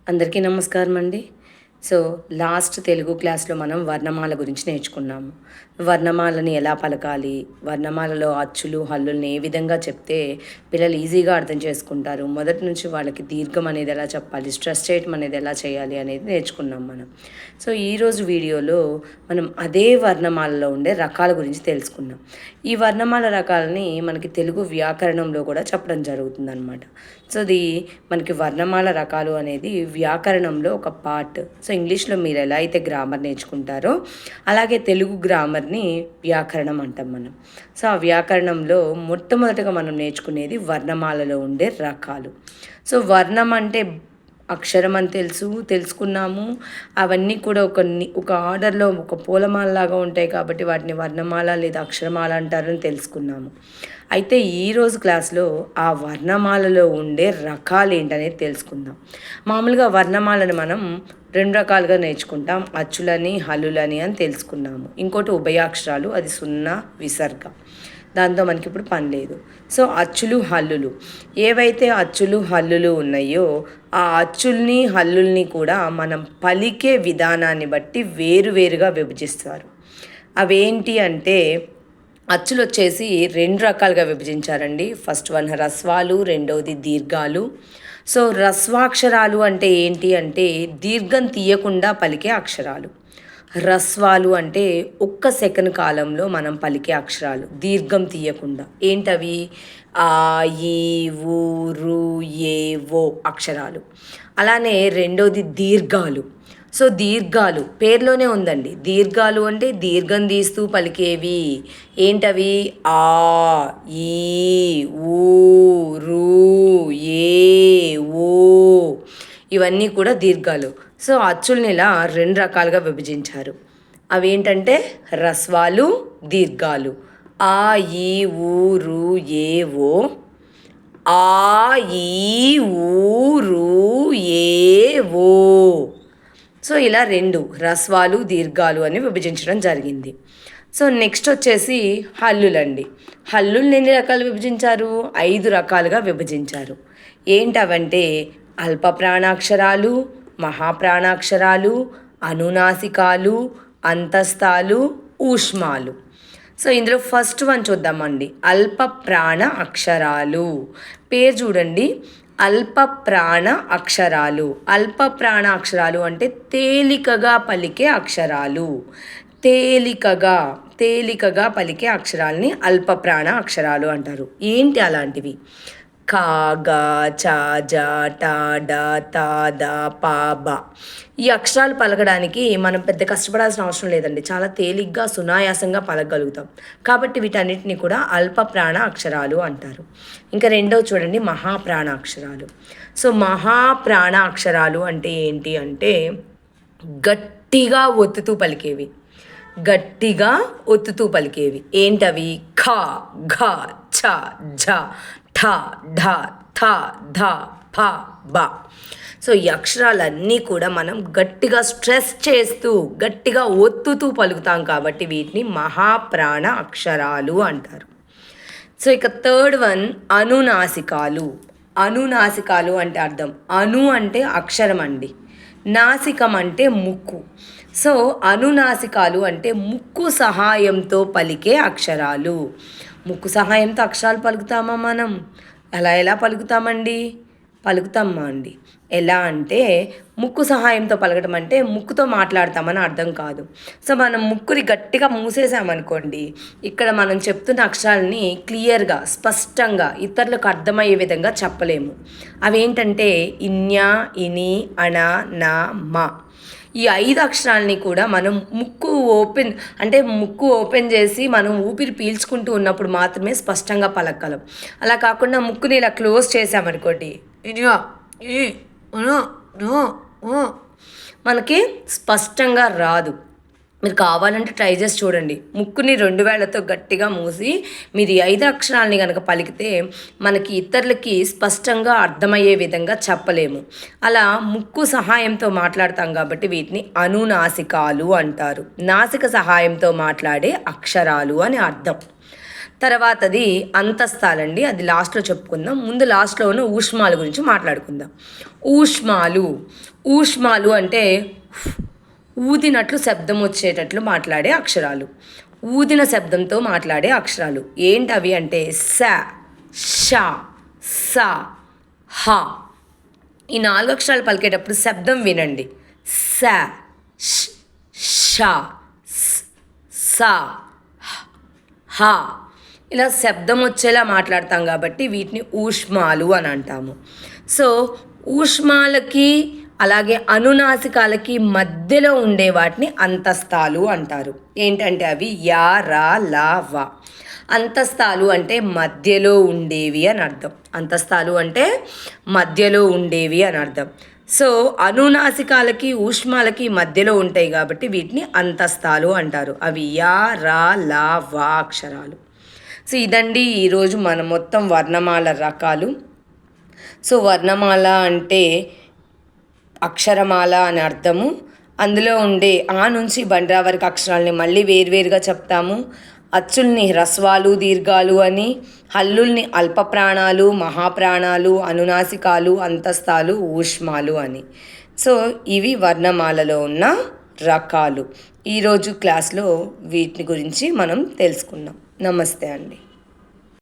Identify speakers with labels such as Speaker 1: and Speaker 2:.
Speaker 1: అందరికీ నమస్కారం అండి. సో, లాస్ట్ తెలుగు క్లాస్‌లో మనం వర్ణమాల గురించి నేర్చుకున్నాము. వర్ణమాలని ఎలా పలకాలి, వర్ణమాలలో అచ్చులు, హల్లుల్ని ఏ విధంగా చెప్తే పిల్లలు ఈజీగా అర్థం చేసుకుంటారు, మొదటి నుంచి వాళ్ళకి దీర్ఘం అనేది ఎలా చెప్పాలి, స్ట్రెస్ చేయటం అనేది ఎలా చేయాలి అనేది నేర్చుకున్నాం మనం. సో, ఈరోజు వీడియోలో మనం అదే వర్ణమాలలో ఉండే రకాల గురించి తెలుసుకుందాం. ఈ వర్ణమాల రకాలని మనకి తెలుగు వ్యాకరణంలో కూడా చెప్పడం జరుగుతుందనమాట. సో, మనకి వర్ణమాల రకాలు అనేది వ్యాకరణంలో ఒక పార్ట్. సో, ఇంగ్లీష్లో మీరు ఎలా అయితే గ్రామర్ నేర్చుకుంటారో అలాగే తెలుగు గ్రామర్ని వ్యాకరణం అంటాం మనం. సో, ఆ వ్యాకరణంలో మొట్టమొదటగా మనం నేర్చుకునేది వర్ణమాలలో ఉండే రకాలు. సో, వర్ణం అంటే అక్షరం అని తెలుసుకున్నాము. అవన్నీ కూడా ఒక ఆర్డర్లో ఒక పూలమాలలాగా ఉంటాయి కాబట్టి వాటిని వర్ణమాల లేదా అక్షరమాల అంటారని తెలుసుకున్నాము. అయితే ఈరోజు క్లాస్లో ఆ వర్ణమాలలో ఉండే రకాలు ఏంటనేది తెలుసుకుందాం. మామూలుగా వర్ణమాలను మనం రెండు రకాలుగా నేర్చుకుంటాం. అచ్చులని, హల్లులని అని తెలుసుకున్నాము. ఇంకోటి ఉభయాక్షరాలు, అది సున్నా విసర్గ. దాంతో మనకి ఇప్పుడు పని లేదు. సో, అచ్చులు, హల్లులు, ఏవైతే అచ్చులు హల్లులు ఉన్నాయో ఆ అచ్చుల్ని హల్లుల్ని కూడా మనం పలికే విధానాన్ని బట్టి వేరువేరుగా విభజిస్తారు. అవేంటి అంటే అచ్చులు వచ్చేసి రెండు రకాలుగా విభజించారండి. ఫస్ట్ వన్ హ్రస్వాలు, రెండవది దీర్ఘాలు. సో, హ్రస్వాక్షరాలు అంటే ఏంటి అంటే దీర్ఘం తీయకుండా పలికే అక్షరాలు. హ్రస్వాలు అంటే ఒక్క సెకండ్ కాలంలో మనం పలికే అక్షరాలు దీర్ఘం తీయకుండా. ఏంటవి? ఆ, ఈ, ఊ, రు, ఏ, ఓ అక్షరాలు. అలానే రెండోది దీర్ఘాలు. సో, దీర్ఘాలు పేర్లోనే ఉందండి. దీర్ఘాలు అంటే దీర్ఘం తీస్తూ పలికేవి. ఏంటవి? ఆ, ఈ, ఊ, రు, ఏ, ఓ, ఇవన్నీ కూడా దీర్ఘాలు. సో, అచ్చుల్ని ఇలా రెండు రకాలుగా విభజించారు. అవేంటంటే హ్రస్వాలు, దీర్ఘాలు. ఆ, ఈ, ఊ, రు, ఏ, ఓ. ఆ, ఈ, ఊ, రు, ఏ, ఓ. సో, ఇలా రెండు హ్రస్వాలు, దీర్ఘాలు అని విభజించడం జరిగింది. సో, నెక్స్ట్ వచ్చేసి హల్లులండి. హల్లుల్ని ఎన్ని రకాలు విభజించారు? 5 రకాలుగా విభజించారు. ఏంటవంటే అల్ప ప్రాణాక్షరాలు, మహాప్రాణాక్షరాలు, అనునాసికాలు, అంతస్తాలు, ఊష్మాలు. సో, ఇందులో ఫస్ట్ వన్ చూద్దామండి. అల్ప ప్రాణ అక్షరాలు. పేరు చూడండి, అల్ప ప్రాణ అక్షరాలు. అల్ప ప్రాణ అక్షరాలు అంటే తేలికగా పలికే అక్షరాలు. తేలికగా పలికే అక్షరాలని అల్ప ప్రాణ అక్షరాలు అంటారు. ఏంటి అలాంటివి? కా, గా, చా, జా, టా, డా, తా, దా, పా, బా. ఈ అక్షరాలు పలకడానికి మనం పెద్ద కష్టపడాల్సిన అవసరం లేదండి. చాలా తేలిగ్గా సునాయాసంగా పలకగలుగుతాం. కాబట్టి వీటన్నిటిని కూడా అల్ప ప్రాణ అక్షరాలు అంటారు. ఇంకా రెండవ చూడండి, మహాప్రాణ అక్షరాలు. సో, మహాప్రాణ అక్షరాలు అంటే ఏంటి అంటే గట్టిగా ఒత్తుతూ పలికేవి. ఏంటవి? ఖ, ఘ, ఛ, ఝ, ఠ, ఢ, థ, ధ, ఫ, బ. సో, ఈ అక్షరాలన్నీ కూడా మనం గట్టిగా స్ట్రెస్ చేస్తూ గట్టిగా ఒత్తుతూ పలుకుతాం కాబట్టి వీటిని మహాప్రాణ అక్షరాలు అంటారు. సో, ఇక థర్డ్ వన్ అనునాసికాలు. అనునాసికాలు అంటే అర్థం, అను అంటే అక్షరం అండి, నాసికం అంటే ముక్కు. సో, అనునాసికాలు అంటే ముక్కు సహాయంతో పలికే అక్షరాలు. ముక్కు సహాయంతో అక్షరాలు పలుకుతామా మనం? ఎలా పలుకుతామా అండి? ఎలా అంటే ముక్కు సహాయంతో పలకడం అంటే ముక్కుతో మాట్లాడతామని అర్థం కాదు. సో, మనం ముక్కుని గట్టిగా మూసేసామనుకోండి, ఇక్కడ మనం చెప్తున్న అక్షరాలని క్లియర్గా, స్పష్టంగా ఇతరులకు అర్థమయ్యే విధంగా చెప్పలేము. అవేంటంటే ఇన్యా, ఇని, అణ, నా, మా. ఈ 5 అక్షరాలని కూడా మనం ముక్కు ఓపెన్ చేసి మనం ఊపిరి పీల్చుకుంటూ ఉన్నప్పుడు మాత్రమే స్పష్టంగా పలకగలం. అలా కాకుండా ముక్కుని ఇలా క్లోజ్ చేసామనుకోండి, మనకి స్పష్టంగా రాదు. మీరు కావాలంటే ట్రై చేసి చూడండి. ముక్కుని 2 వేళ్లతో గట్టిగా మూసి మీరు ఈ 5 అక్షరాలని కనుక పలికితే మనకి ఇతరులకి స్పష్టంగా అర్థమయ్యే విధంగా చెప్పలేము. అలా ముక్కు సహాయంతో మాట్లాడతాం కాబట్టి వీటిని అనునాసికాలు అంటారు. నాసిక సహాయంతో మాట్లాడే అక్షరాలు అని అర్థం. తర్వాతది అంతస్తాలండి, అది లాస్ట్లో చెప్పుకుందాం. ముందు లాస్ట్లో ఉన్న ఊష్మాల గురించి మాట్లాడుకుందాం. ఊష్మాలు, ఊష్మాలు అంటే ఊదినట్లు శబ్దం వచ్చేటట్లు మాట్లాడే అక్షరాలు, ఊదిన శబ్దంతో మాట్లాడే అక్షరాలు ఏంటవి అంటే స, ష, స, హ. ఈ 4 అక్షరాలు పలికేటప్పుడు శబ్దం వినండి. స, ష, స, హ. ఇలా శబ్దం వచ్చేలా మాట్లాడతాం కాబట్టి వీటిని ఊష్మాలు అని అంటాము. సో ఊష్మాలకి అలాగే అనునాసికాలకి మధ్యలో ఉండే వాటిని అంతస్తాలు అంటారు. ఏంటంటే అవి యా, రా, లా, వా. అంతస్తాలు అంటే మధ్యలో ఉండేవి అని అర్థం. అంతస్తాలు అంటే మధ్యలో ఉండేవి అని అర్థం. సో అనునాసికాలకి ఊష్మాలకి మధ్యలో ఉంటాయి కాబట్టి వీటిని అంతస్తాలు అంటారు. అవి యా, రా, లా, వా అక్షరాలు. సో ఇదండి ఈరోజు మన మొత్తం వర్ణమాల రకాలు. సో వర్ణమాల అంటే అక్షరమాల అని అర్థము. అందులో ఉండే ఆ నుంచి బండ్రా వరకు అక్షరాలని మళ్ళీ వేరువేరుగా చెప్తాము. అచ్చుల్ని హ్రస్వాలు, దీర్ఘాలు అని, హల్లుల్ని అల్పప్రాణాలు, మహాప్రాణాలు, అనునాసికాలు, అంతస్తాలు, ఊష్మాలు అని. సో ఇవి వర్ణమాలలో ఉన్న రకాలు. ఈరోజు క్లాస్లో వీటి గురించి మనం తెలుసుకున్నాం. నమస్తే అండి.